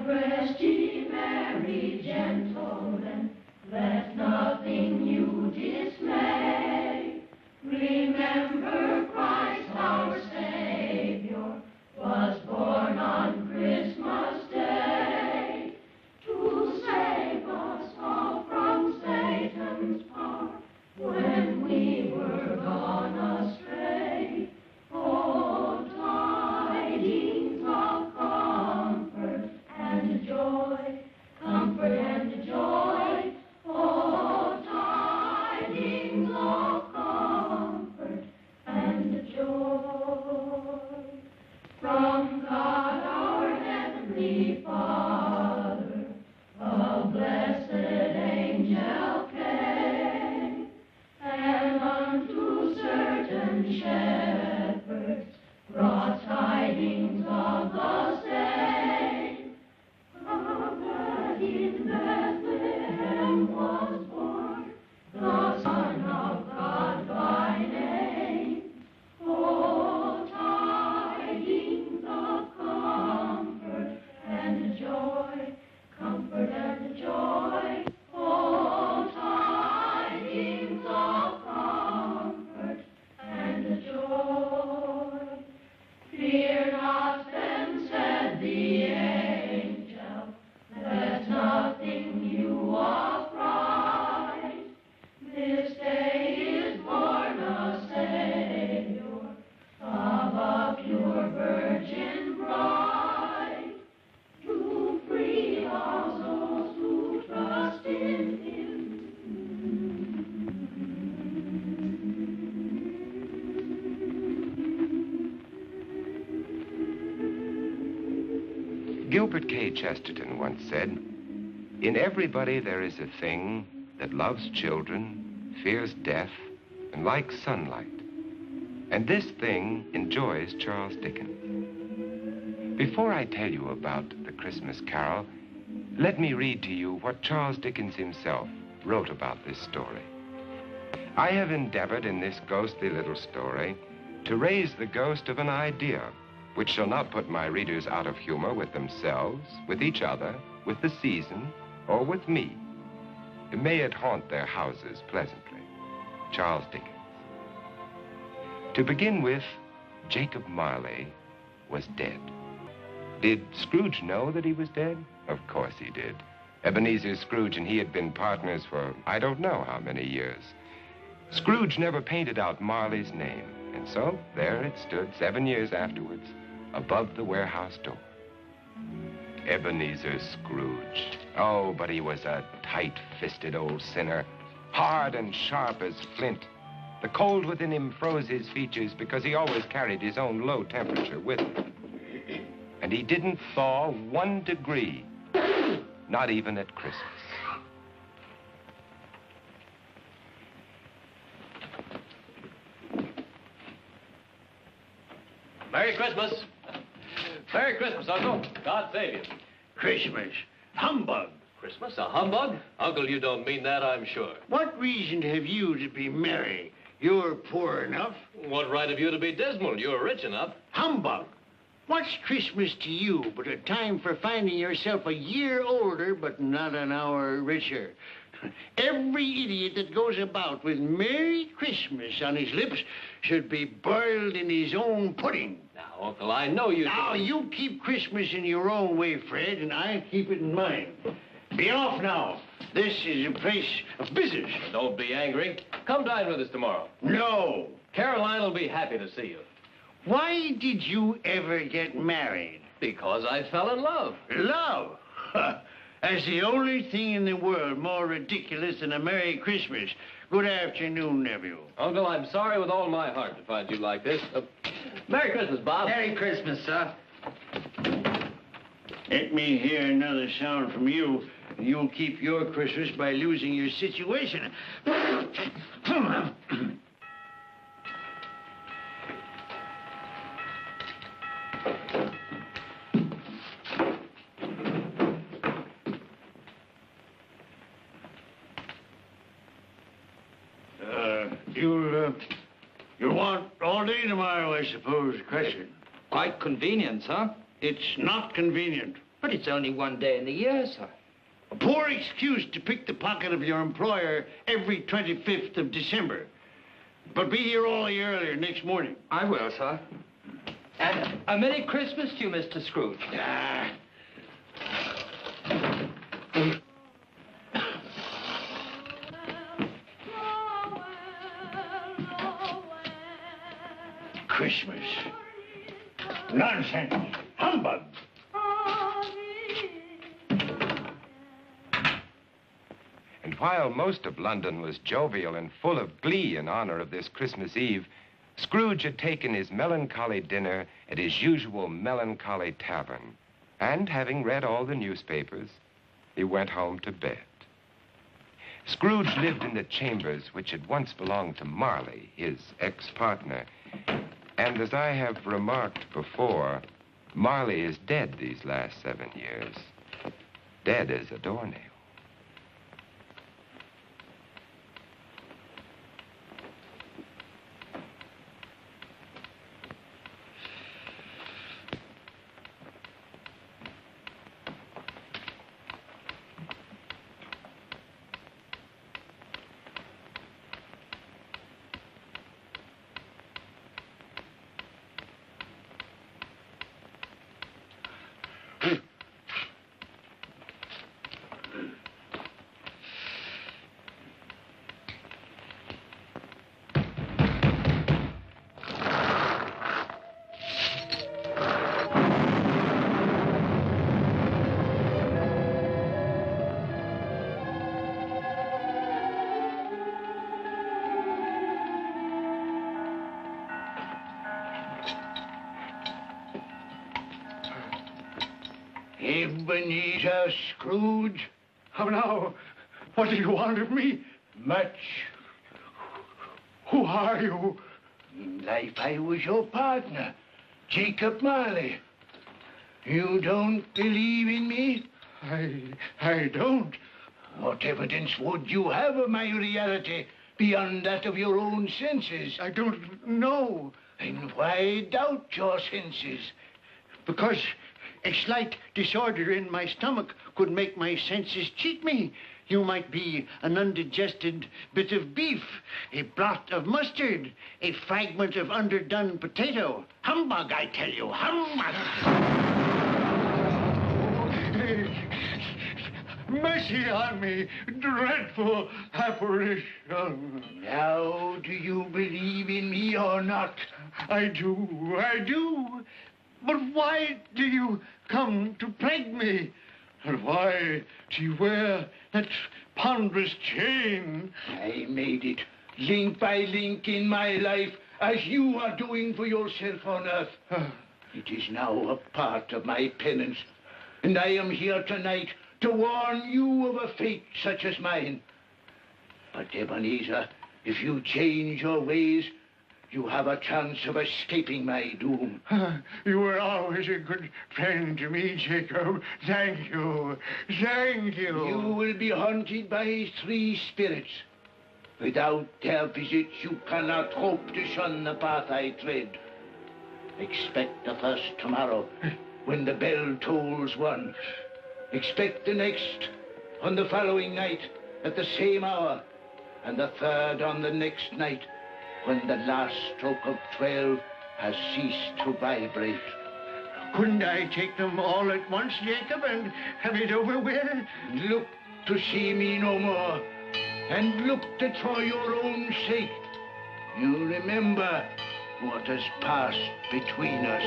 rest ye merry gentlemen, let nothing you dismay. Remember Christ our Savior was born on Christmas Day to save us all from Satan's power when we were gone astray. Oh, tidings of comfort and joy, comfort and joy. Oh, tidings of comfort and joy. From God our Heavenly Father, a blessed angel came, and unto certain shepherds brought tidings of the same, that in Bethlehem was born the Son of God by name. Oh, tidings of comfort and joy, comfort and joy. Oh, tidings of comfort and joy. Fear not, then said the angel, let nothing you affright. This day is born a Savior of a pure virgin bride, to free all those who trust in him. Gilbert K. Chesterton once said, "In everybody there is a thing that loves children, fears death, and likes sunlight. And this thing enjoys Charles Dickens." Before I tell you about the Christmas Carol, let me read to you what Charles Dickens himself wrote about this story. I have endeavored in this ghostly little story to raise the ghost of an idea which shall not put my readers out of humor with themselves, with each other, with the season, or with me. May it haunt their houses pleasantly. Charles Dickens. To begin with, Jacob Marley was dead. Did Scrooge know that he was dead? Of course he did. Ebenezer Scrooge and he had been partners for I don't know how many years. Scrooge never painted out Marley's name, and so there it stood 7 years afterwards, above the warehouse door. Ebenezer Scrooge. Oh, but he was a tight-fisted old sinner, hard and sharp as flint. The cold within him froze his features because he always carried his own low temperature with him. And he didn't thaw 1 degree, not even at Christmas. Merry Christmas. Merry Christmas, Uncle. God save you. Christmas. Humbug. Christmas? A humbug? Uncle, you don't mean that, I'm sure. What reason have you to be merry? You're poor enough. What right have you to be dismal? You're rich enough. Humbug. What's Christmas to you but a time for finding yourself a year older but not an hour richer? Every idiot that goes about with Merry Christmas on his lips should be boiled in his own pudding. Now, Uncle, I know you... Now, you keep Christmas in your own way, Fred, and I keep it in mine. Be off now. This is a place of business. Don't be angry. Come dine with us tomorrow. No. Caroline will be happy to see you. Why did you ever get married? Because I fell in love. Love? That's the only thing in the world more ridiculous than a Merry Christmas. Good afternoon, nephew. Uncle, I'm sorry with all my heart to find you like this. Merry Christmas, Bob. Merry Christmas, sir. Let me hear another sound from you, and you'll keep your Christmas by losing your situation. You'll want all day tomorrow, I suppose, Crescent. Quite convenient, sir. It's not convenient. But it's only one day in the year, sir. A poor excuse to pick the pocket of your employer every 25th of December. But be here all the earlier next morning. I will, sir. And a Merry Christmas to you, Mr. Scrooge. Ah. Christmas. Nonsense. Humbug. And while most of London was jovial and full of glee in honor of this Christmas Eve, Scrooge had taken his melancholy dinner at his usual melancholy tavern. And having read all the newspapers, he went home to bed. Scrooge lived in the chambers which had once belonged to Marley, his ex-partner. And as I have remarked before, Marley is dead these last 7 years. Dead as a doornail. Ebenezer Scrooge? How now? What do you want of me? Much. Who are you? In life I was your partner, Jacob Marley. You don't believe in me? I don't. What evidence would you have of my reality beyond that of your own senses? I don't know. Then why doubt your senses? Because a slight disorder in my stomach could make my senses cheat me. You might be an undigested bit of beef, a blot of mustard, a fragment of underdone potato. Humbug, I tell you, humbug! Mercy on me, dreadful apparition. Now, do you believe in me or not? I do. But why do you come to plague me? And why do you wear that ponderous chain? I made it, link by link in my life, as you are doing for yourself on earth. It is now a part of my penance, and I am here tonight to warn you of a fate such as mine. But, Ebenezer, if you change your ways, you have a chance of escaping my doom. You were always a good friend to me, Jacob. Thank you. Thank you. You will be haunted by 3 spirits. Without their visits, you cannot hope to shun the path I tread. Expect the first tomorrow, when the bell tolls 1. Expect the next on the following night at the same hour, and the third on the next night, when the last stroke of 12 has ceased to vibrate. Couldn't I take them all at once, Jacob, and have it over with? Look to see me no more, and look that for your own sake you remember what has passed between us.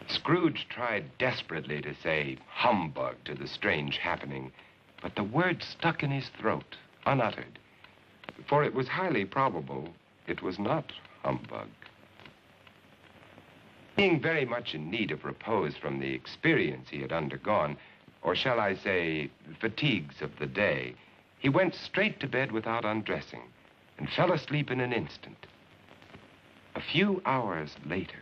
Scrooge tried desperately to say humbug to the strange happening, but the word stuck in his throat, unuttered. For it was highly probable it was not humbug. Being very much in need of repose from the experience he had undergone, or shall I say, fatigues of the day, he went straight to bed without undressing and fell asleep in an instant. A few hours later,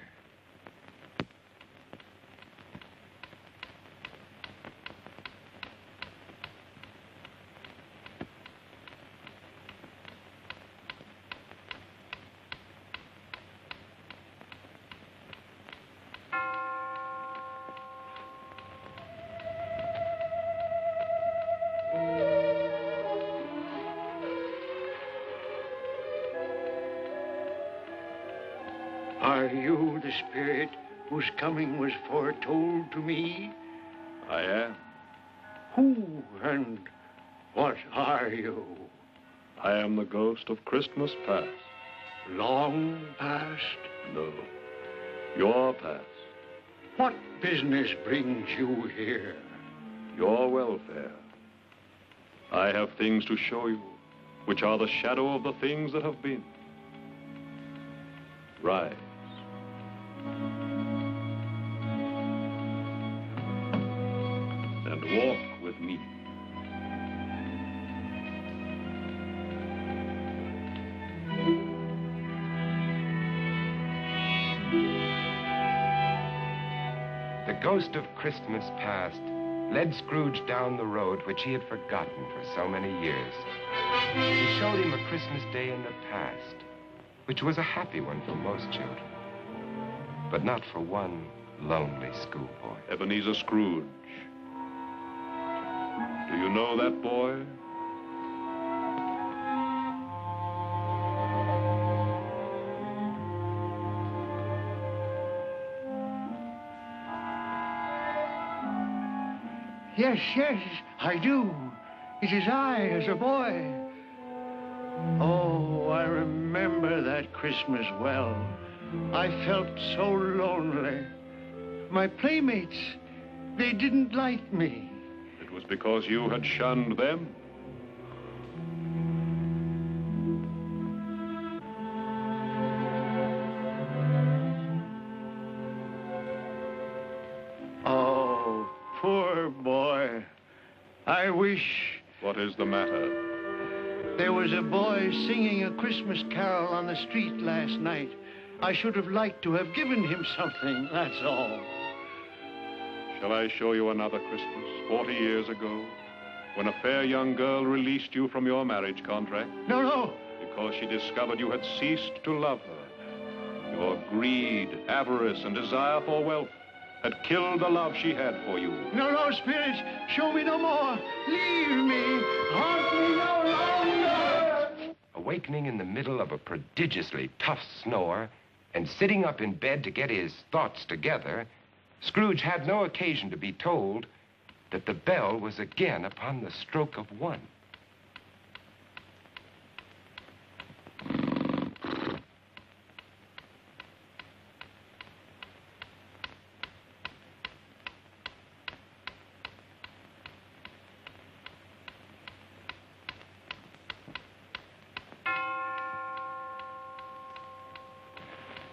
Are you the spirit whose coming was foretold to me? I am. Who and what are you? I am the ghost of Christmas past. Long past? No, your past. What business brings you here? Your welfare. I have things to show you, which are the shadow of the things that have been. Rise. And walk with me. the ghost of Christmas past led Scrooge down the road which he had forgotten for so many years. He showed him a Christmas day in the past, which was a happy one for most children, but not for one lonely schoolboy. Ebenezer Scrooge. Do you know that boy? Yes, yes, I do. It is I, as a boy. Oh, I remember that Christmas well. I felt so lonely. My playmates, they didn't like me. It was because you had shunned them. Oh, poor boy. I wish... What is the matter? There was a boy singing a Christmas carol on the street last night. I should have liked to have given him something, that's all. Shall I show you another Christmas, 40 years ago, when a fair young girl released you from your marriage contract? No, no. Because she discovered you had ceased to love her. Your greed, avarice, and desire for wealth had killed the love she had for you. No, no, Spirit. Show me no more. Leave me. Haunt me no longer. Awakening in the middle of a prodigiously tough snore and sitting up in bed to get his thoughts together, Scrooge had no occasion to be told that the bell was again upon the stroke of one.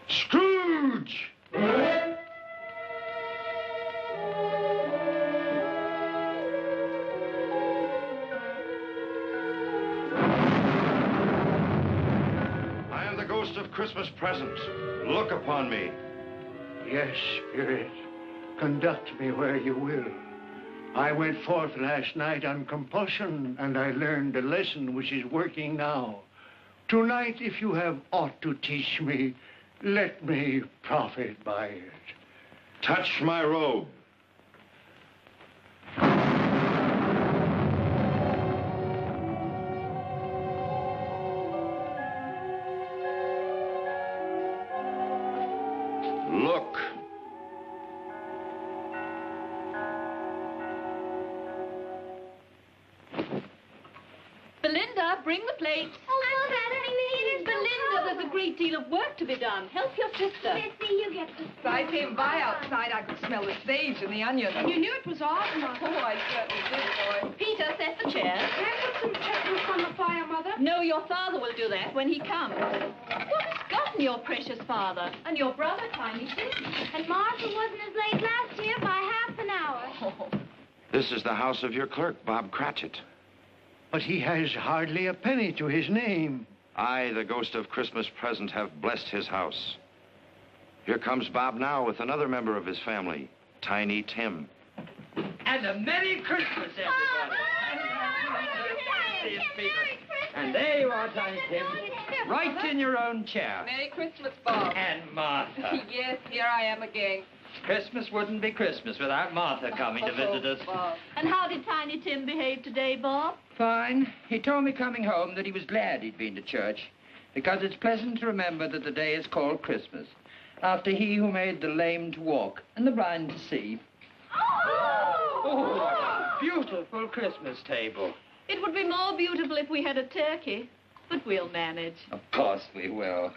Scrooge! I am the ghost of Christmas presents. Look upon me. Yes, Spirit. Conduct me where you will. I went forth last night on compulsion, and I learned a lesson which is working now. Tonight, if you have aught to teach me, let me profit by it. Touch my robe. Look. Belinda, bring the plates. Oh, Mother, please. Belinda, there's a great deal of work to be done. Help your sister. Missy, you get the... If I came by outside, I could smell the sage and the onions. And you knew it was off, Mother. Oh, I certainly did, boy. Peter, set the chairs. Can I put some chestnuts on the fire, Mother? No, your father will do that when he comes. What has gotten your precious father? And your brother, Tiny Tim? And Marshall wasn't as late last year by half an hour. Oh. This is the house of your clerk, Bob Cratchit. But he has hardly a penny to his name. I, the ghost of Christmas present, have blessed his house. Here comes Bob now with another member of his family, Tiny Tim. And a Merry Christmas, everybody. And there you are, Tiny Tim, right in your own chair. Merry Christmas, Bob. And Martha. Yes, here I am again. Christmas wouldn't be Christmas without Martha coming to visit us. Bob. And how did Tiny Tim behave today, Bob? Fine. He told me coming home that he was glad he'd been to church, because it's pleasant to remember that the day is called Christmas, after he who made the lame to walk and the blind to see. Oh, what a beautiful Christmas table. It would be more beautiful if we had a turkey, but we'll manage. Of course we will.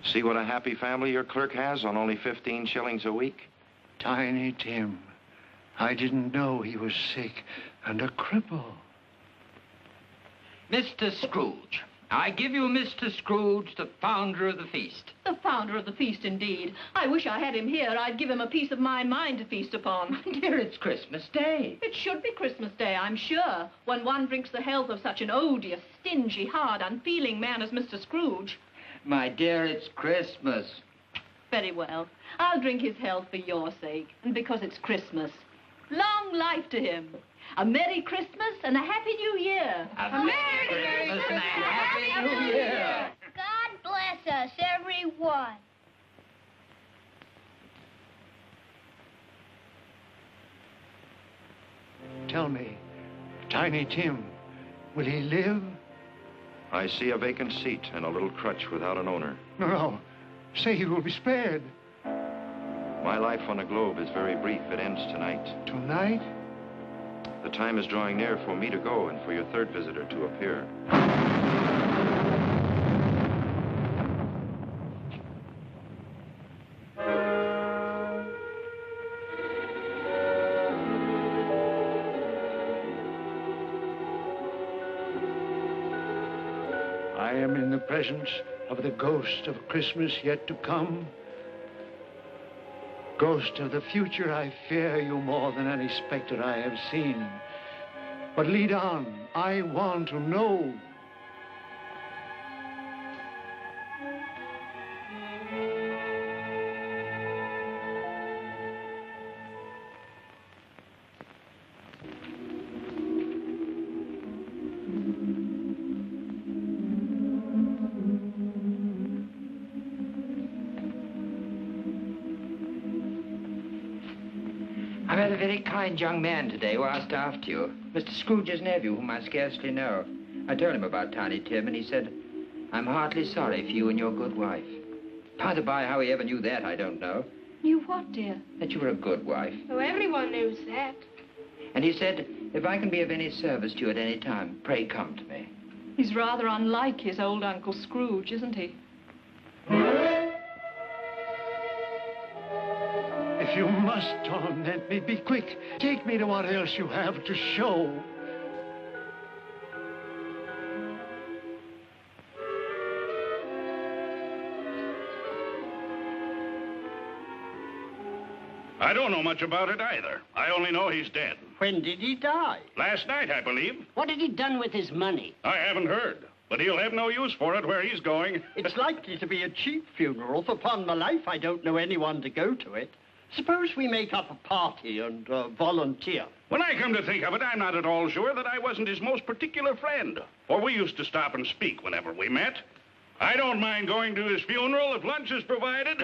See what a happy family your clerk has on only 15 shillings a week? Tiny Tim. I didn't know he was sick and a cripple. Mr. Scrooge. I give you Mr. Scrooge, the founder of the feast. The founder of the feast, indeed. I wish I had him here. I'd give him a piece of my mind to feast upon. Dear, it's Christmas Day. It should be Christmas Day, I'm sure, when one drinks the health of such an odious, stingy, hard, unfeeling man as Mr. Scrooge. My dear, it's Christmas. Very well. I'll drink his health for your sake, and because it's Christmas. Long life to him. A Merry Christmas and a Happy New Year. A Merry Christmas and a Happy New Year. God bless us, everyone. Tell me, Tiny Tim, will he live? I see a vacant seat and a little crutch without an owner. No. Say he will be spared. My life on the globe is very brief. It ends tonight. Tonight? The time is drawing near for me to go and for your third visitor to appear. I am in the presence of the ghost of Christmas yet to come. Ghost of the future, I fear you more than any specter I have seen. But lead on, I want to know. I met a very kind young man today who asked after you. Mr. Scrooge's nephew, whom I scarcely know. I told him about Tiny Tim, and he said, I'm heartily sorry for you and your good wife. By the by, how he ever knew that, I don't know. You what, dear? That you were a good wife. Oh, everyone knows that. And he said, if I can be of any service to you at any time, pray come to me. He's rather unlike his old Uncle Scrooge, isn't he? If you must torment me, be quick. Take me to what else you have to show. I don't know much about it either. I only know he's dead. When did he die? Last night, I believe. What had he done with his money? I haven't heard. But he'll have no use for it where he's going. It's likely to be a cheap funeral, for upon my life I don't know anyone to go to it. Suppose we make up a party and volunteer. When I come to think of it, I'm not at all sure that I wasn't his most particular friend. For we used to stop and speak whenever we met. I don't mind going to his funeral if lunch is provided.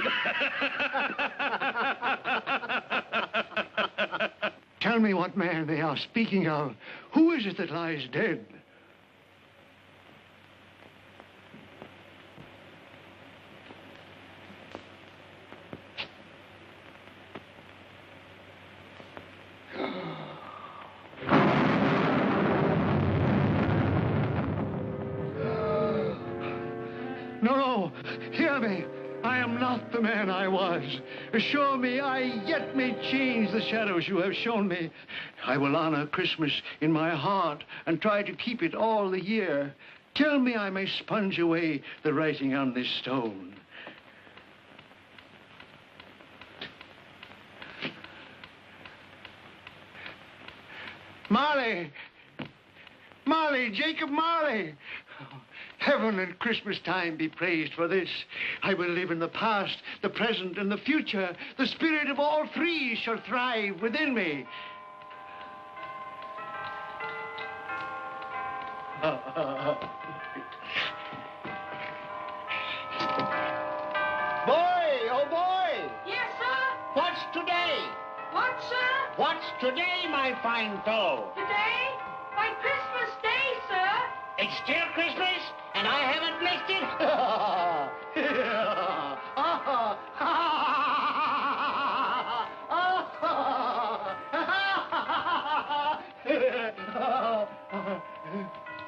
Tell me what man they are speaking of. Who is it that lies dead? No, hear me. I am not the man I was. Assure me I yet may change the shadows you have shown me. I will honor Christmas in my heart and try to keep it all the year. Tell me I may sponge away the writing on this stone. Marley! Marley, Jacob Marley! Heaven and Christmas time be praised for this. I will live in the past, the present, and the future. The spirit of all three shall thrive within me. Boy, oh boy! Yes, sir? What's today? What, sir? What's today, my fine fellow? Today? My Christmas Day, sir. It's still Christmas, and I haven't blessed it.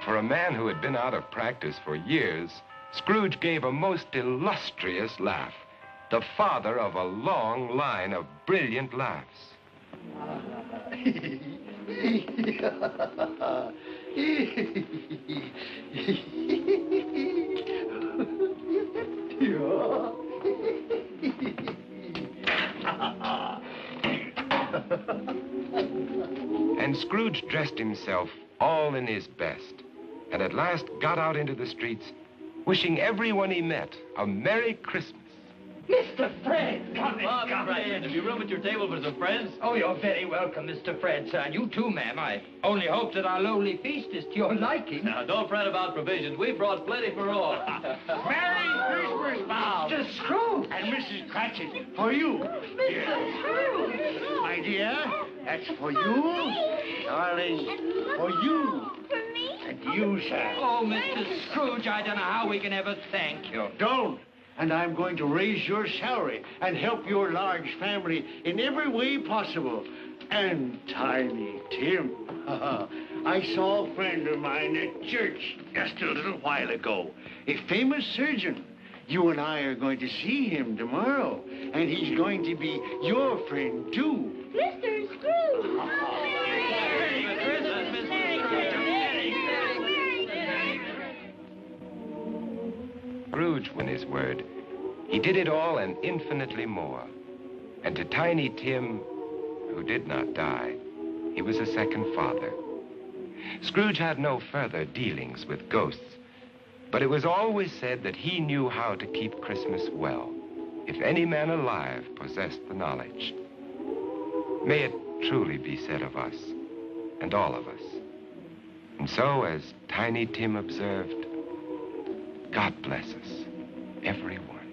For a man who had been out of practice for years, Scrooge gave a most illustrious laugh, the father of a long line of brilliant laughs. And Scrooge dressed himself all in his best, and at last got out into the streets, wishing everyone he met a Merry Christmas. Mr. Fred, come Fred, have you room at your table for some friends? Oh, you're very welcome, Mr. Fred, sir. And you too, ma'am. I only hope that our lowly feast is to your liking. Now, don't fret about provisions. We brought plenty for all. Merry Christmas, Bob! Mr. Scrooge! And Mrs. Cratchit, for you. Mr. Scrooge. My dear, that's for you. Darling, for you. For me? And you, sir. Oh, Mr. Scrooge, I don't know how we can ever thank you. Don't. And I'm going to raise your salary and help your large family in every way possible. And Tiny Tim. I saw a friend of mine at church just a little while ago. A famous surgeon. You and I are going to see him tomorrow. And he's going to be your friend, too. Mr. Scrooge. Merry Christmas, Mr. Scrooge went his word. He did it all and infinitely more. And to Tiny Tim, who did not die, he was a second father. Scrooge had no further dealings with ghosts, but it was always said that he knew how to keep Christmas well, if any man alive possessed the knowledge. May it truly be said of us, and all of us. And so, as Tiny Tim observed, God bless us, everyone.